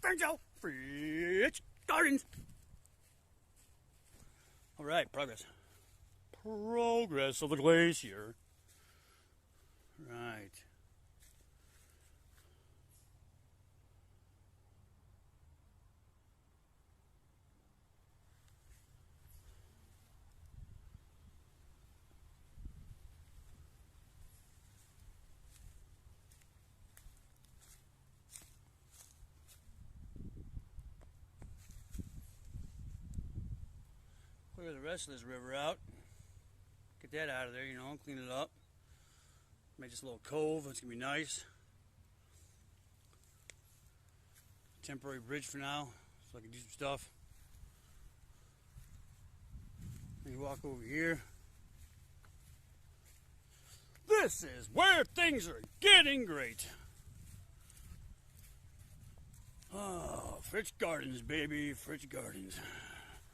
Frenzo, Fritz Gardens. All right, progress. Progress of the glacier. Right. Clear the rest of this river out. Get that out of there, you know, clean it up. Make this a little cove, it's gonna be nice. Temporary bridge for now, so I can do some stuff. And you walk over here. This is where things are getting great. Oh, Fritz Gardens, baby, Fritz Gardens.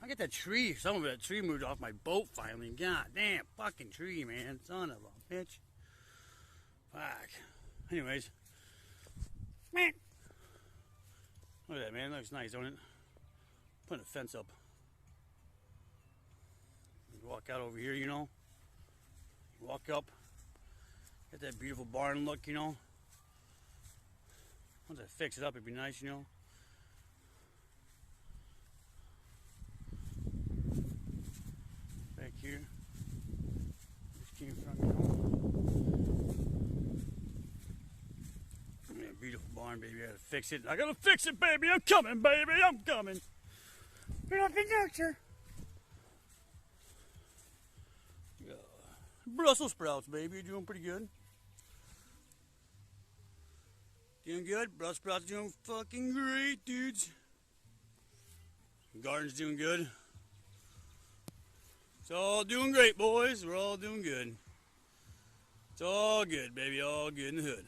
I get that tree, some of that tree moved off my boat finally. God damn, fucking tree, man. Son of a bitch. Fuck. Anyways. Man. Look at that, man. That looks nice, don't it? Putting a fence up. You walk out over here, you know. You walk up. Get that beautiful barn look, you know. Once I fix it up, it'd be nice, you know. Back here. Just came from, you know. Yeah, beautiful barn, baby. I gotta fix it. I gotta fix it, baby. I'm coming, baby. I'm coming. You're not the doctor. Yeah. Brussels sprouts, baby. You're doing pretty good. Doing good. Brussels sprouts doing fucking great, dudes. Garden's doing good. It's all doing great, boys. We're all doing good. It's all good, baby. All good in the hood.